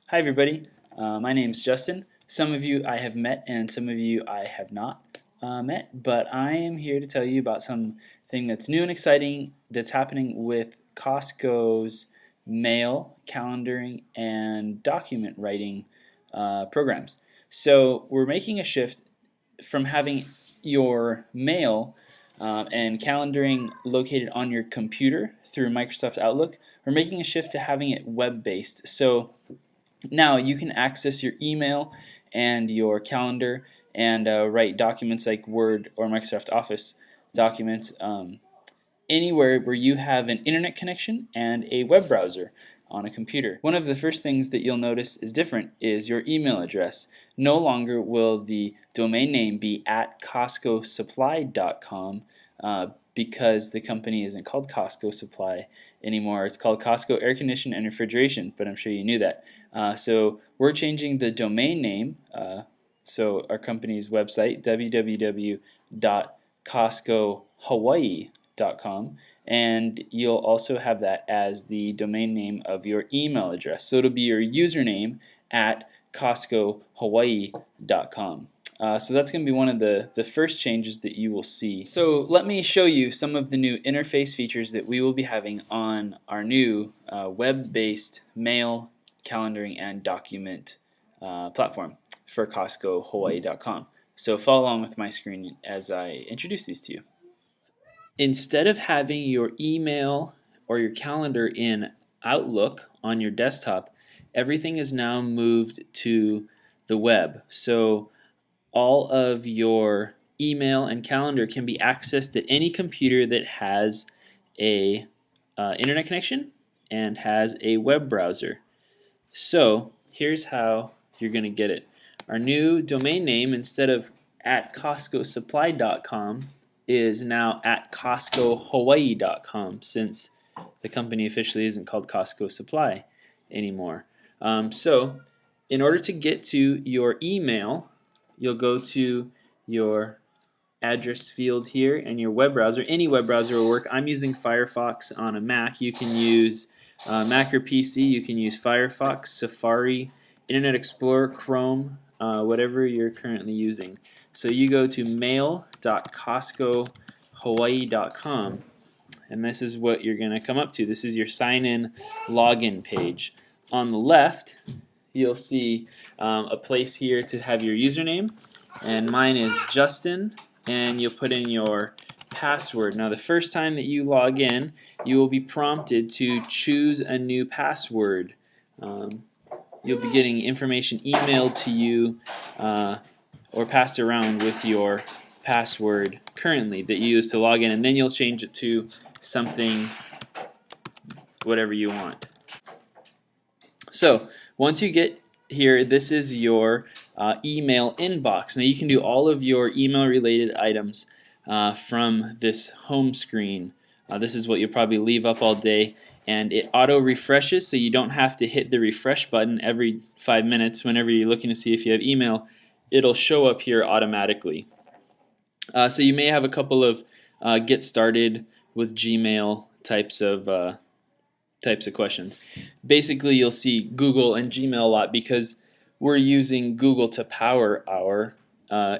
Hi everybody, my name's Justin. Some of you I have met and some of you I have not met, but I am here to tell you about something that's new and exciting that's happening with Costco's mail, calendaring, and document writing programs. So we're making a shift from having your mail and calendaring located on your computer through Microsoft Outlook. We're making a shift to having it web-based. So now you can access your email and your calendar and write documents like Word or Microsoft Office documents anywhere where you have an internet connection and a web browser on a computer. One of the first things that you'll notice is different is your email address. No longer will the domain name be at CoscoSupply.com because the company isn't called Costco Supply anymore. It's called Costco Air Condition and Refrigeration, but I'm sure you knew that. So we're changing the domain name. So our company's website, www.CoscoHawaii.com, and you'll also have that as the domain name of your email address. So it'll be your username at CoscoHawaii.com. So that's going to be one of the first changes that you will see. So let me show you some of the new interface features that we will be having on our new web-based mail, calendaring, and document platform for CoscoHawaii.com. So follow along with my screen as I introduce these to you. Instead of having your email or your calendar in Outlook on your desktop, everything is now moved to the web. So all of your email and calendar can be accessed at any computer that has a internet connection and has a web browser. So here's how you're going to get it. Our new domain name, instead of at CoscoSupply.com, is now at CoscoHawaii.com, since the company officially isn't called Costco Supply anymore. So in order to get to your email, you'll go to your address field here and your web browser. Any web browser will work. I'm using Firefox on a Mac. You can use Mac or PC. You can use Firefox, Safari, Internet Explorer, Chrome, whatever you're currently using. So you go to mail.coscohawaii.com, and this is what you're going to come up to. This is your sign-in login page. On the left, you'll see a place here to have your username, and mine is Justin, and you'll put in your password. Now the first time that you log in, you will be prompted to choose a new password. You'll be getting information emailed to you or passed around with your password currently that you use to log in, and then you'll change it to something, whatever you want. So once you get here, this is your email inbox. Now you can do all of your email related items from this home screen. This is what you'll probably leave up all day, and it auto refreshes, so you don't have to hit the refresh button every 5 minutes whenever you're looking to see if you have email. It'll show up here automatically. So you may have a couple of get started with Gmail types of questions. Basically, you'll see Google and Gmail a lot because we're using Google to power our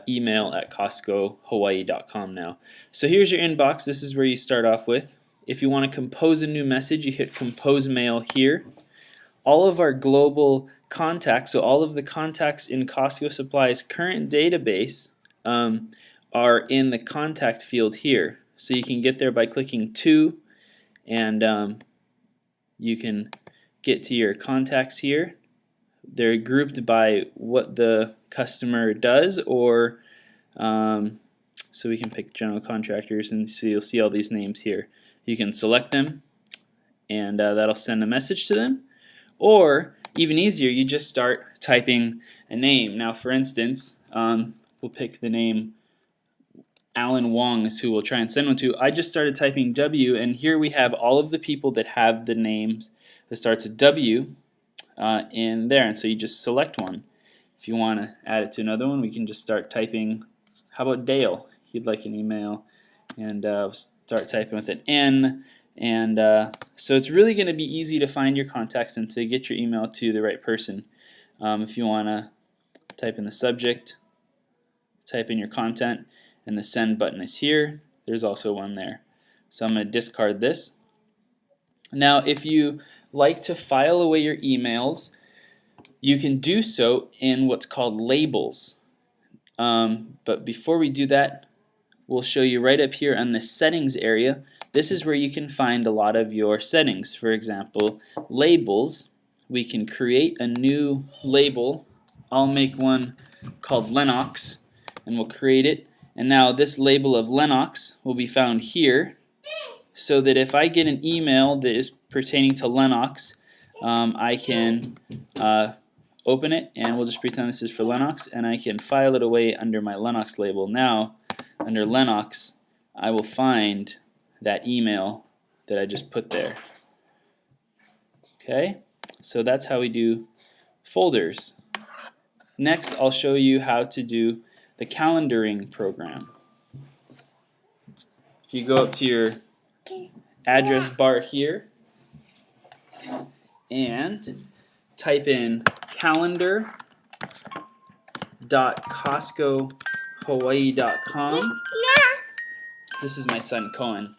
email at CoscoHawaii.com now. So here's your inbox. This is where you start off with. If you want to compose a new message, you hit Compose Mail here. All of our global contacts, so all of the contacts in Costco Supply's current database are in the contact field here. So you can get there by clicking To, and you can get to your contacts here. They're grouped by what the customer does, or so we can pick general contractors, and so you'll see all these names here. You can select them, and that'll send a message to them. Or even easier, you just start typing a name. Now, for instance, we'll pick the name Alan Wong is who we'll try and send one to. I just started typing W, and here we have all of the people that have the names that starts with W in there. And so you just select one. If you want to add it to another one, we can just start typing. How about Dale? He'd like an email, and start typing with an N, And so it's really going to be easy to find your contacts and to get your email to the right person. If you want to type in the subject, type in your content, and the send button is here. There's also one there. So I'm going to discard this. Now if you like to file away your emails, you can do so in what's called labels. But before we do that, we'll show you right up here on the settings area. This is where you can find a lot of your settings. For example, labels. We can create a new label. I'll make one called Lennox, and we'll create it. And now this label of Lennox will be found here, so that if I get an email that is pertaining to Lennox, I can open it, and we'll just pretend this is for Lennox, and I can file it away under my Lennox label. Now, under Lennox, I will find that email that I just put there. Okay, so that's how we do folders. Next, I'll show you how to do the calendaring program. If you go up to your address bar here and type in calendar.CoscoHawaii.com. This is my son Cohen.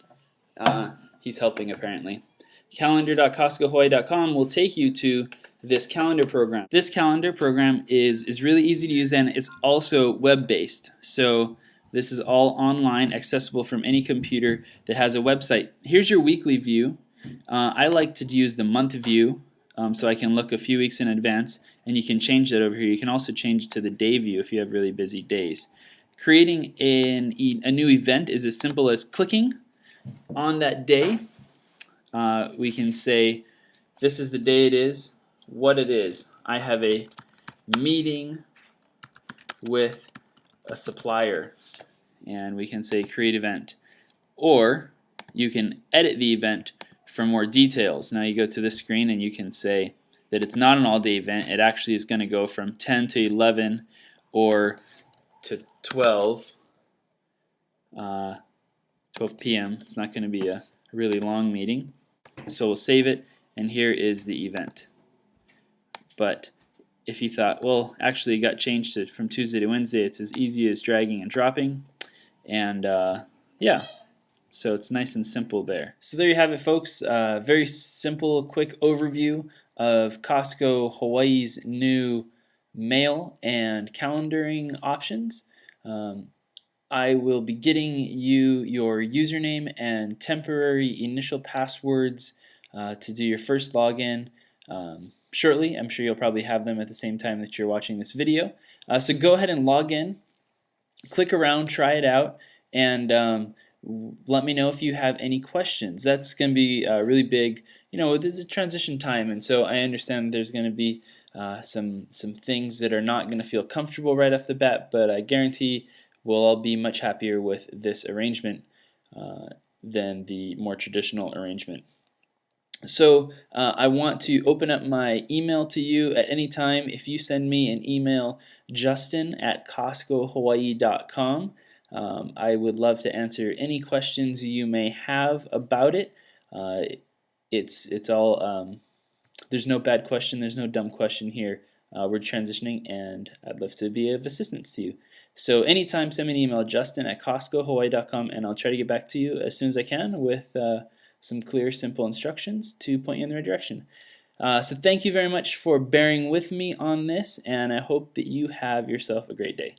He's helping apparently. Calendar.CoscoHawaii.com will take you to this calendar program. This calendar program is really easy to use, and it's also web-based. So this is all online, accessible from any computer that has a website. Here's your weekly view. I like to use the month view, so I can look a few weeks in advance, and you can change that over here. You can also change it to the day view if you have really busy days. Creating a new event is as simple as clicking on that day. We can say, this is the day it is, what it is. I have a meeting with a supplier, and we can say create event. Or you can edit the event for more details. Now you go to this screen and you can say that it's not an all-day event. It actually is going to go from 10 to 11 or to 12 p.m. It's not going to be a really long meeting. So we'll save it, and here is the event. But if you thought, well, actually it got changed from Tuesday to Wednesday, it's as easy as dragging and dropping. And yeah, so it's nice and simple there. So there you have it, folks. Very simple, quick overview of CoscoHawaii's new mail and calendaring options. I will be getting you your username and temporary initial passwords to do your first login shortly. I'm sure you'll probably have them at the same time that you're watching this video. So go ahead and log in, click around, try it out, and let me know if you have any questions. That's going to be really big. You know, this is a transition time, and so I understand there's going to be some things that are not going to feel comfortable right off the bat, but I guarantee we'll all be much happier with this arrangement than the more traditional arrangement. So I want to open up my email to you at any time. If you send me an email, justin@CoscoHawaii.com, I would love to answer any questions you may have about it. It's all there's no bad question, there's no dumb question here. We're transitioning, and I'd love to be of assistance to you. So anytime, send me an email, justin@CoscoHawaii.com, and I'll try to get back to you as soon as I can with some clear, simple instructions to point you in the right direction. So thank you very much for bearing with me on this, and I hope that you have yourself a great day.